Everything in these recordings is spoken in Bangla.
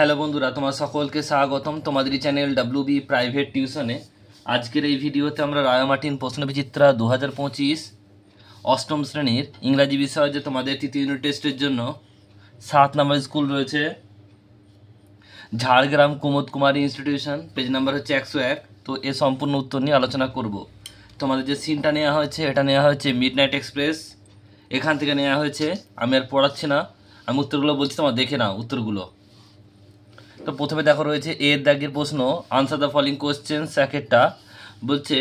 হ্যালো বন্ধুরা, তোমার সকলকে স্বাগতম তোমাদের চ্যানেল WB প্রাইভেট টিউশনে। আজকের এই ভিডিওতে আমরা রায়মার্টিন প্রশ্নবিচিত্রা 2025 অষ্টম শ্রেণীর ইংরাজি বিষয় যে তোমাদের তৃতীয় ইউনিট টেস্টের জন্য 7 নম্বর স্কুল রয়েছে ঝাড়গ্রাম কুমুদ কুমারী ইনস্টিটিউশন, পেজ নাম্বার হচ্ছে 101। তো এর সম্পূর্ণ উত্তর নিয়ে আলোচনা করব। তোমাদের যে সিনটা নেওয়া হয়েছে এটা নেওয়া হয়েছে মিডনাইট এক্সপ্রেস, এখান থেকে নেওয়া হয়েছে। আমি আর পড়াচ্ছি না, আমি উত্তরগুলো বলছি, তোমরা দেখে নাও উত্তরগুলো। তো প্রথমে দেখো রয়েছে এর দাগের প্রশ্ন, আনসার দ্য ফলোইং কোশ্চেন। সেকেন্ডটা বলছে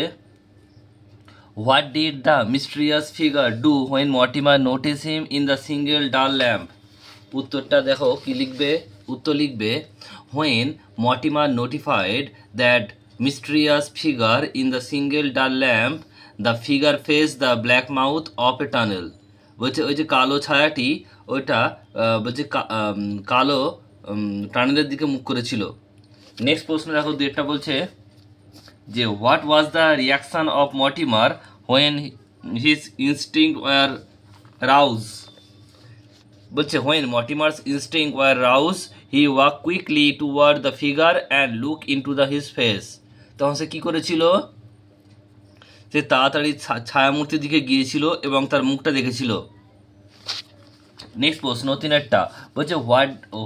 what did the mysterious figure do when Mortimer notice him in the single dull lamp. উত্তরটা দেখো কি লিখবে, উত্তর লিখবে when Mortimer notified that mysterious figure in the single dull lamp the figure face the black mouth of a tunnel. বলছে ওই যে কালো ছায়াটি ওইটা বলছে কালো টানেলের দিকে মুখ করেছিল। নেক্সট প্রশ্ন দেখো দুইটা বলছে যে what was the reaction of Mortimer when his instinct were rouse. বলছে when Mortimer's instinct were rouse he walk quickly toward the figure and look into the his face. তখন সে কী করেছিল, সে তাড়াতাড়ি ছায়ামূর্তির দিকে গিয়েছিল এবং তার মুখটা দেখেছিল। নেক্সট প্রশ্ন তিনেরটা বলছে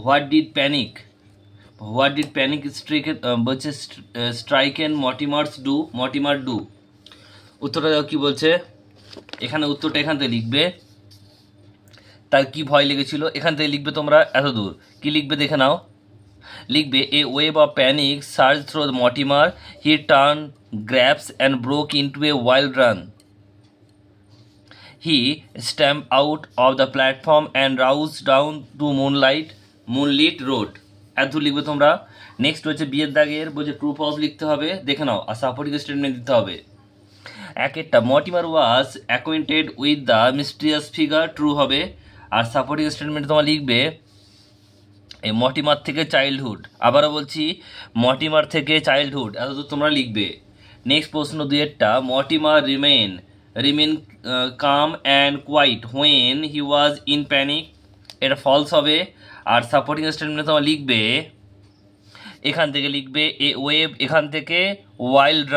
হোয়াট ডিড প্যানিক বলছে স্ট্রাইকেন মর্টিমার ডু। উত্তরটা কি বলছে, এখানে উত্তরটা এখান থেকে লিখবে, তার কি ভয় লেগেছিল এখান থেকে লিখবে তোমরা এত দূর। কি লিখবে দেখে নাও, লিখবে a wave of panic search through Mortimer, he turn grasps and broke into a wild run. He stamped out of the platform and roused down to moonlit road. এত লিখবে তোমরা। নেক্সট হচ্ছে বিয়ের দাগের বলছে ট্রু ফলস লিখতে হবে, দেখে নাও, আর সাপোর্টিং স্টেটমেন্ট দিতে হবে। একটা Mortimer was acquainted with the mysterious figure, true হবে। আর সাপোর্টিং স্টেটমেন্ট তোমার লিখবে এই মর্টিমার থেকে চাইল্ডহুড। আবারও বলছি মর্টিমার থেকে চাইল্ডহুড, এতদূর তোমরা লিখবে। নেক্সট প্রশ্ন দুইয়েরটা Mortimer remain calm and quiet when he was in panic, এটা ফলস হবে। আর সাপোর্টিং স্টেটমেন্ট তোমার লিখবে এখান থেকে লিখবে এ ওয়েভ, এখান থেকে wild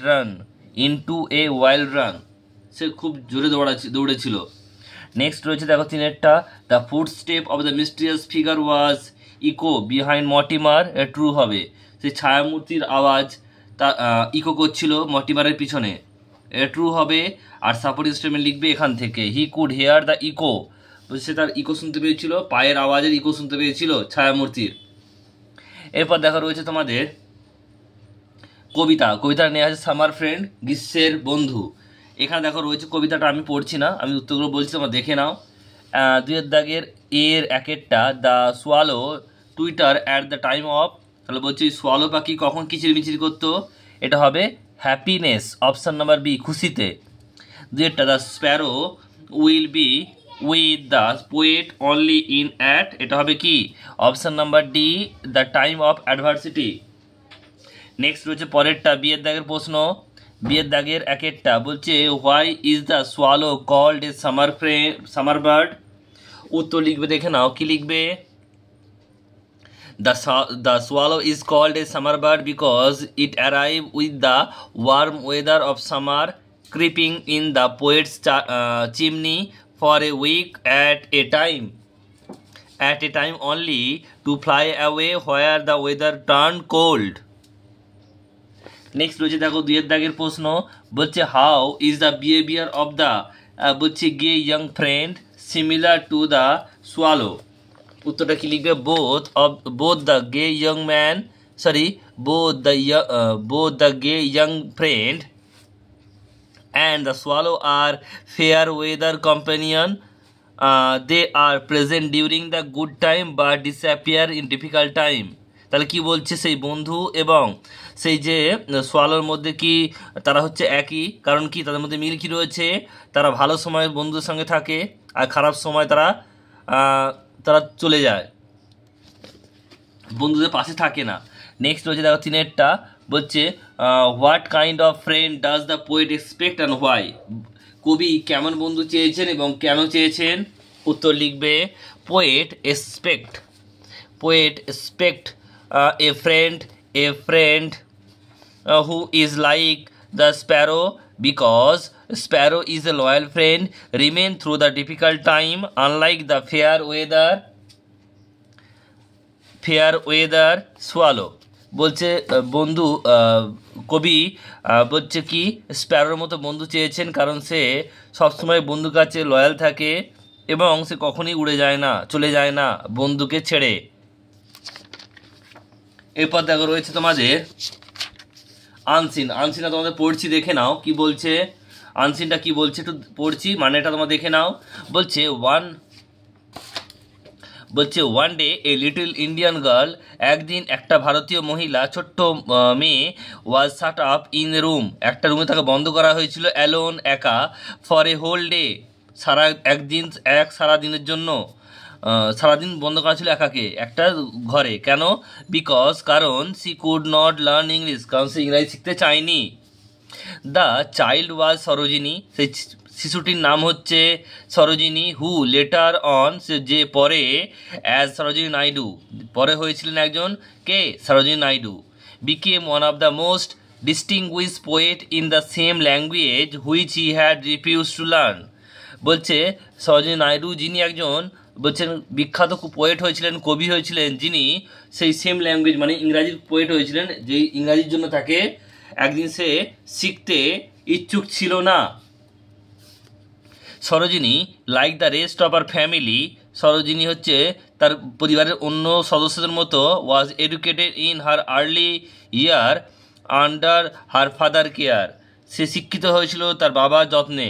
run into a wild run, সে খুব জোরে দৌড়েছিল। নেক্সট রয়েছে দেখো তিনেরটা the foot step of the mysterious figure was echo behind Mortimer, true হবে। সেই ছায়ামূর্তির আওয়াজ তা ইকো করছিল মর্টিমারের পিছনে, ট্রু হবে। আর সাপোর্টিং স্টেটমেন্ট লিখবে এখান থেকে he could hear the echo, সে তার ইকো শুনতে পেয়েছিল, পায়ের আওয়াজের ইকো শুনতে পেয়েছিল ছায়ামূর্তির। এরপর দেখা রয়েছে তোমাদের কবিতা নেওয়া আছে সামার ফ্রেন্ড, গ্রীষ্মের বন্ধু। এখানে দেখো রয়েছে কবিতাটা, আমি পড়ছি না, আমি উত্তরগুলো বলছি, তোমরা দেখে নাও। দুইয়ের দাগের এর একেরটা the swallow twitter at the time of, তাহলে বলছি সোয়ালো পাখি কখন কিচিরমিচির করতো, এটা হবে হ্যাপিনেস, অপশান নাম্বার বি, খুশিতে। দুইটা the sparrow will be with the poet only in at, এটা হবে কি option number D, the time of adversity. Next রয়েছে পরেরটা বিয়ের দাগের প্রশ্ন, বিয়ের দাগের একেরটা বলছে why is the swallow called a summer bird. উত্তর লিখবে দেখে নাও, কি লিখবে The swallow is called a summer bird because it arrives with the warm weather of summer, creeping in the poet's chimney for a week at a time only to fly away where the weather turned cold. Next রয়েছে দেখো দুইয়ের দাগের প্রশ্ন বলছে how is the behaviour of the বলছে gay young friend similar to the swallow. উত্তরটা কি লিখবে both the gay young friend and the swallow are fair weather companion. They are present during the good time but disappear in difficult time. তাহলে কি বলছে সেই বন্ধু এবং সেই যে সোয়ালোর মধ্যে কি তারা হচ্ছে একই, কারণ কি তাদের মধ্যে মিল কি রয়েছে, তারা ভালো সময় বন্ধুদের সঙ্গে থাকে আর খারাপ সময় তারা চলে যায়, বন্ধুদের পাশে থাকে না। নেক্সট রয়েছে দেখো তিনেরটা বলছে what kind of friend does the poet expect and why. কবি কেমন বন্ধু চেয়েছেন এবং কেন চেয়েছেন। উত্তর লিখবে poet poet expect a friend who is like the sparrow, because sparrow is a loyal friend, remain through the difficult time, unlike the fair weather swallow. বলছে বন্ধু, কবি বলছে কি স্প্যারোর মতো বন্ধু চেয়েছেন, কারণ সে সবসময় বন্ধুর কাছে লয়াল থাকে এবং সে কখনই উড়ে যায় না, চলে যায় না বন্ধুকে ছেড়ে। এরপর দেখো রয়েছে তোমাদের আনসিনটা তোমাদের পড়ছি, দেখে নাও কি বলছে। আনসিনটা কি বলছে একটু পড়ছি, মানেটা তোমরা দেখে নাও। বলছে one day a little Indian girl, একদিন একটা ভারতীয় মহিলা, ছোট্ট মেয়ে, ওয়াজ শাট আপ ইন রুম, একটা রুমে তাকে বন্ধ করা হয়েছিল, অ্যালোন, একা, ফর এ হোল ডে, সারাদিনের জন্য, সারাদিন বন্ধ করা ছিল একাকে একটা ঘরে। কেন? বিকজ, কারণ, C could not learn English, কারণ সে ইংরাজি শিখতে চায়নি। দ্য চাইল্ড ওয়াজ সরোজিনী, সেই শিশুটির নাম হচ্ছে সরোজিনী, হু লেটার অন, যে পরে, অ্যাজ সরোজিনী নাইডু, পরে হয়েছিলেন একজন কে? Sarojini Naidu, became one of the most distinguished poet in the same language which he had refuse to learn. বলছে সরোজিনী নাইডু যিনি একজন বলছেন বিখ্যাত পোয়েট হয়েছিলেন, কবি হয়েছিলেন, যিনি সেই সেম ল্যাঙ্গুয়েজ মানে ইংরাজির পোয়েট হয়েছিলেন, যে ইংরাজির জন্য তাকে একদিন সে শিখতে ইচ্ছুক ছিল না। Sarojini like the rest of her family, Sarojini হচ্ছে তার পরিবারের অন্য সদস্যদের মতো, was educated in her early year under her father care, সে শিক্ষিত হয়েছিল তার বাবার যত্নে।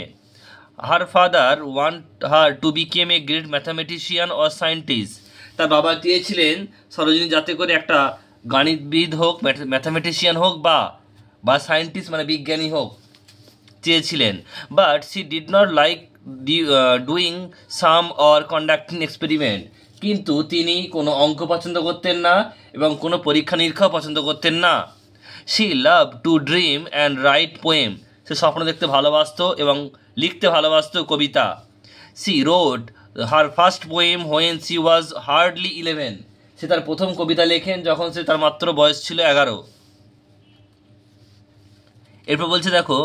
Her father want her to became a great mathematician or scientist, তার বাবা চেয়েছিলেন সরোজিনী যাতে করে একটা গণিতবিদ হোক, ম্যাথামেটিশিয়ান হোক বা সায়েন্টিস্ট মানে বিজ্ঞানী হোক চেয়েছিলেন। But C did not like doing some or conducting experiment, কিন্তু তিনি কোনো অঙ্ক পছন্দ করতেন না এবং কোনো পরীক্ষা নিরীক্ষাও পছন্দ করতেন না। She love to dream and write poem, সে স্বপ্ন দেখতে ভালোবাসত এবং লিখতে ভালোবাসত কবিতা। She wrote her first poem when she was hardly 11, সে তার প্রথম কবিতা লেখেন যখন সে তার মাত্র বয়স ছিল 11। এরপর বলছে দেখো,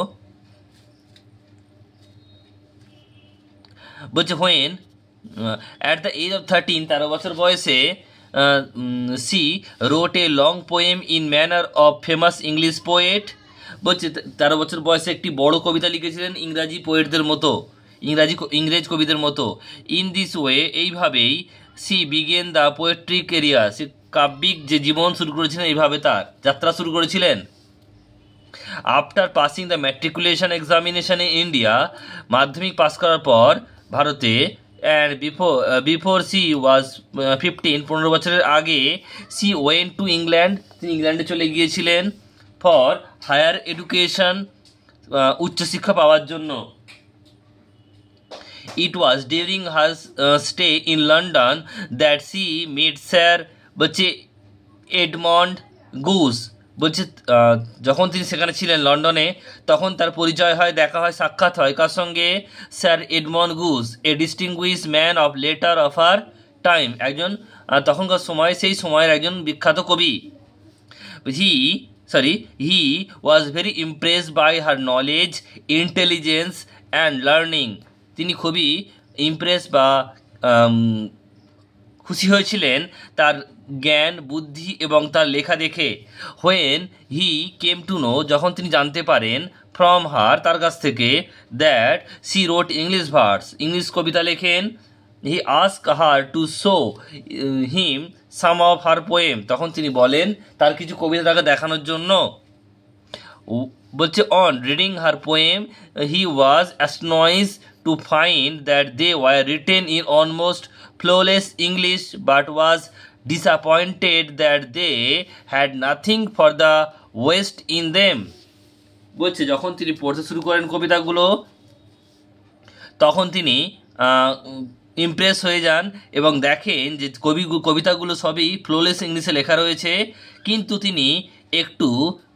বলছে when at the age of 13, 13 বছর বয়সে, she wrote a long poem in manner of famous English poet, বলছে 13 বছর বয়সে একটি বড় কবিতা লিখেছিলেন ইংরাজি পোয়েটদের মতো, ইংরেজ কবিদের মতো। ইন দিস ওয়ে, এইভাবেই, she began the poetry career, সে কাব্যিক যে জীবন শুরু করেছিলেন, এইভাবে তার যাত্রা শুরু করেছিলেন। After passing the matriculation examination in India, মাধ্যমিক পাস করার পর ভারতে, অ্যান্ড বিফোর সি ওয়াজ 15, 15 বছরের আগে, সি ওয়েন্ট টু ইংল্যান্ড, তিনি ইংল্যান্ডে চলে গিয়েছিলেন, ফর হায়ার এডুকেশন, উচ্চশিক্ষা পাওয়ার জন্য। It was during her stay in London that she met sir, বলছে এডমন্ড গুজ, বলছে যখন তিনি সেখানে ছিলেন লন্ডনে, তখন তার পরিচয় হয়, দেখা হয়, সাক্ষাৎ হয় কার সঙ্গে? Sir Edmund Gosse, a distinguish man of letter of our time, একজন তখনকার সময় সেই সময়ের একজন বিখ্যাত কবি। He was very impressed by her knowledge, intelligence and learning, তিনি খুবই ইমপ্রেস বা খুশি হয়েছিলেন তার জ্ঞান, বুদ্ধি এবং তার লেখা দেখে। When he came to know, যখন তিনি জানতে পারেন, ফ্রম হার, তার কাছ থেকে, that she wrote English verse, English কবিতা লেখেন। He ask her to show him some of her poem, তখন তিনি বলেন তার কিছু কবিতা তাকে দেখানোর জন্য। বলছে on reading her poem he was astonished to find that they were written in almost flawless English, but was disappointed that they had nothing for the West in them. বলছে যখন তিনি পড়তে শুরু করেন কবিতাগুলো, তখন তিনি ইমপ্রেস হয়ে যান এবং দেখেন যে কবিতাগুলো সবই ফ্লোলেস ইংলিশে লেখা রয়েছে, কিন্তু তিনি একটু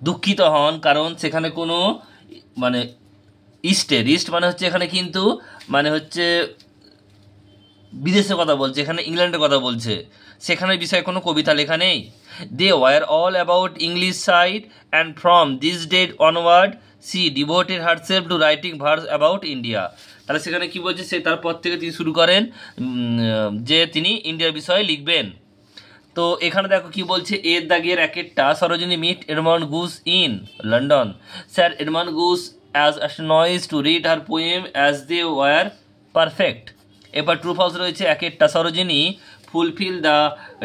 দুঃখিত হন, কারণ সেখানে কোনো মানে ইস্ট মানে হচ্ছে এখানে, কিন্তু মানে হচ্ছে বিদেশের কথা বলছে, এখানে ইংল্যান্ডের কথা বলছে, সেখানের বিষয়ে কোনো কবিতা লেখা নেই। They were all about English side and from this date onward she devoted herself to writing verse about India. তাহলে সেখানে কি বলছে, সে তারপর থেকে তিনি শুরু করেন যে তিনি ইন্ডিয়ার বিষয়ে লিখবেন। তো এখানে দেখো কি বলছে, এর দাগের একেরটা, Sarojini meet Edmund Gosse in London, sir Edmund Gosse as astonished to read her poem as they were perfect. এবার ট্রু ফলস রয়েছে একেরটা, Sarojini fulfil the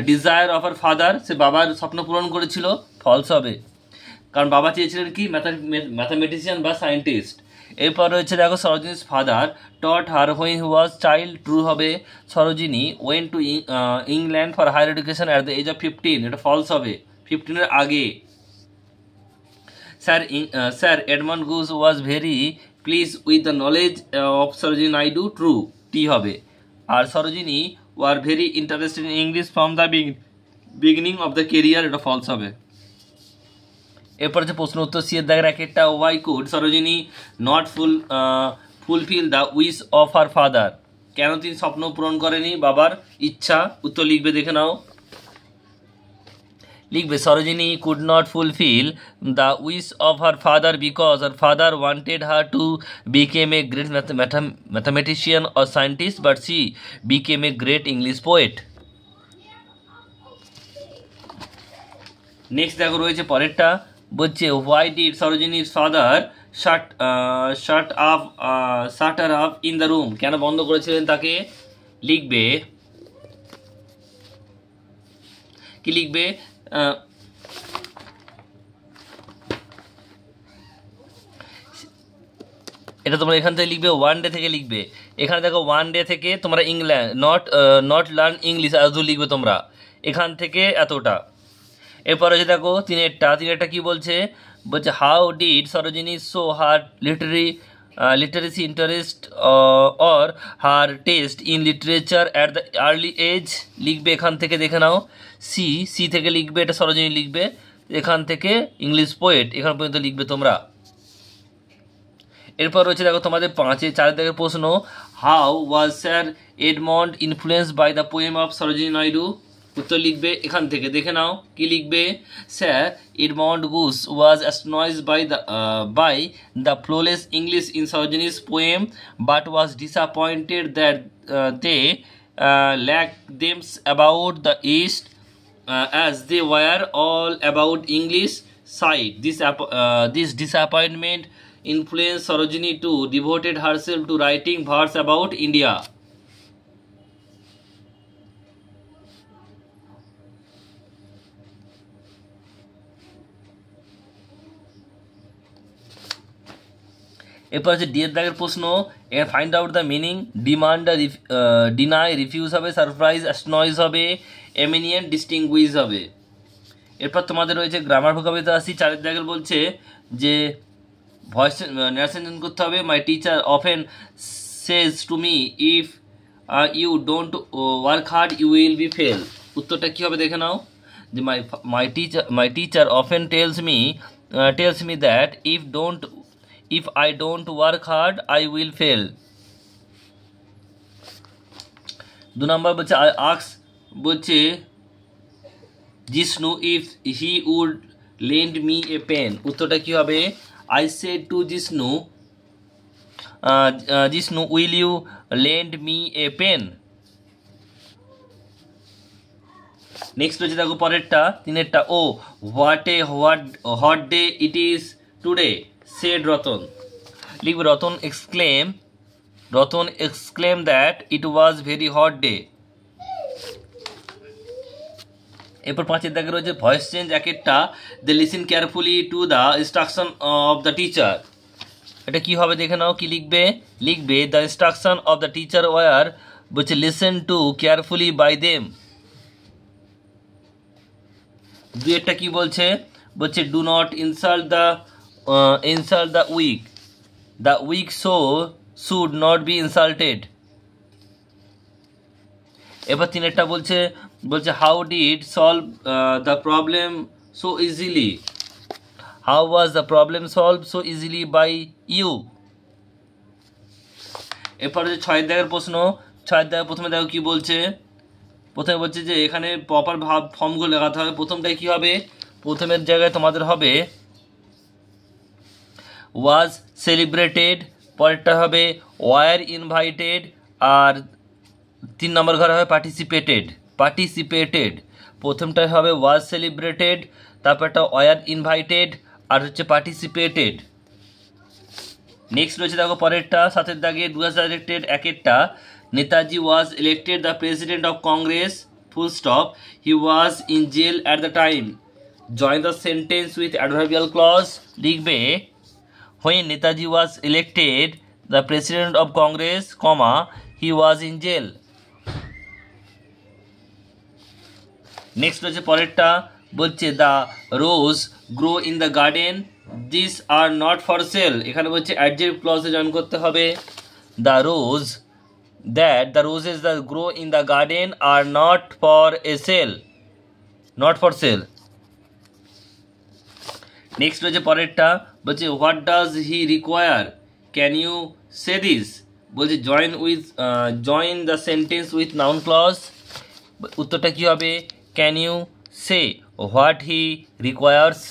desire of her father, সে বাবার স্বপ্ন পূরণ করেছিল, ফলস হবে, কারণ বাবা চেয়েছিলেন কি ম্যাথামেটিশিয়ান বা সায়েন্টিস্ট। এরপর রয়েছে দেখো, Sarojini's father taught her when he was child, true হবে। Sarojini went to England for higher education at the age of 15, এটা ফলস হবে, 15-এর আগে। Sir Edmund Gosse was very pleased with the knowledge of Sarojini Naidu, true, T হবে। আর Sarojini were very interested in English from the beginning of the career, এটা ফলস হবে। এরপর হচ্ছে প্রশ্ন উত্তর, সি এর দাগের একেরটা, Y could Sarojini not fulfil the wish of her father, কেন তিনি স্বপ্ন পূরণ করেনি বাবার ইচ্ছা, উত্তর লিখবে, দেখে নাও। লিখবে Sarojini could not fulfil the wish of her father because her father wanted her to became a great mathematician or scientist but she became a great English poet. Next দেখো রয়েছে পরেরটা, বলছে হোয়াই ডিড সরোজিনীর father shut her up in the room, কেন বন্ধ করেছিলেন তাকে, লিখবে কি, লিখবে এটা তোমরা এখান থেকে লিখবে, ওয়ান ডে থেকে লিখবে। এখানে দেখো ওয়ান ডে থেকে তোমরা ইংল্যান্ড নট লার্ন ইংলিশ এত লিখবে তোমরা, এখান থেকে এতটা। এরপরে যে দেখো তিনেরটা কি বলছে, how did Sarojini show her literacy interest or her taste in literature at the early age, লিখবে এখান থেকে, দেখে নাও, সি থেকে লিখবে, এটা সরোজিনী লিখবে, এখান থেকে ইংলিশ পোয়েট, এখান পর্যন্ত লিখবে তোমরা। এরপর রয়েছে দেখো তোমাদের 4 দাগের প্রশ্ন, how was sir Edmund influenced by the poem of Sarojini Naidu, উত্তর লিখবে এখান থেকে, দেখে নাও কি লিখবে, sir Edmund Gosse was astonished by the flawless English in Sarojini's poem but was disappointed that they lack themes about the East as they were all about English side. This disappointment influenced Sarojini to devoted herself to writing verse about India. এরপর হচ্ছে ডি এর দাগের প্রশ্ন, find out the meaning, demand, deny, refuse হবে, সারপ্রাইজ, অ্যাস্টনয়েজ হবে, এমিনিয়েন্ট, ডিস্টিংগুইশ হবে। এরপর তোমাদের রয়েছে গ্রামার ভোকাবুলারিতে আসি। 4 দাগের বলছে যে ভয়েস নারেশন করতে হবে, my teacher often says to me if you don't work hard you will be fail, উত্তরটা কী হবে দেখে নাও, যে my teacher often tells me that if I don't work hard I will fail। 2 নম্বর বলছে আস্ক, বলছে Jishnu if he would lend me a pen, উত্তরটা কি হবে, I said to Jishnu will you lend me a pen। Next হচ্ছে দেখো পরেরটা, 3-এরটা, oh what a hot day it is today said Ratan, লিখবে Ratan exclaim that it was very hot day। এরপর 5 দাগে রয়েছে ভয়েস চেঞ্জ একেরটা, they listen carefully to the instruction of the teacher, এটা কি হবে দেখে নাও কি লিখবে the instruction of the teacher were, বলছে listen to carefully by them. 2-এরটা কি বলছে do not insult the weak so should not be insulted। এবার 3-এরটা বলছে how did solve the problem so easily, how was the problem solved so easily by you। এরপর 6 দাগের প্রশ্ন, ছয়ের দাগে প্রথমে দেখো কি বলছে, প্রথমে বলছে যে এখানে প্রপার ভাব ফর্মগুলো লাগাতে হবে। প্রথমটাই কি হবে, প্রথমের জায়গায় তোমাদের হবে ওয়াজ সেলিব্রেটেড, পরেরটা হবে ওয়ার ইনভাইটেড, আর 3 নম্বর ঘরে হবে পার্টিসিপেটেড। প্রথমটাই হবে ওয়াজ সেলিব্রেটেড, তারপরটা ওয়ার ইনভাইটেড, আর হচ্ছে পার্টিসিপেটেড। নেক্সট রয়েছে দেখো পরেরটা 7-এর দাগে 2001 একেরটা, Netaji was elected the president of Congress full stop, he was in jail at the time, join the sentence with adverbial clause. লিখবে when Netaji was elected the president of Congress, comma, he was in jail. Next রয়েছে পরেরটা, বলছে the rose grow in the garden, this are not for sale. এখানে বলছে অ্যাডজেক্টিভ ক্লজে জয়েন করতে হবে। The rose the roses the grow in the garden are not for sale. Next রয়েছে পরেরটা, বলছে what does he require, can you say this. বলছে join the sentence with noun clause. উত্তরটা কি হবে, can you say what he requires.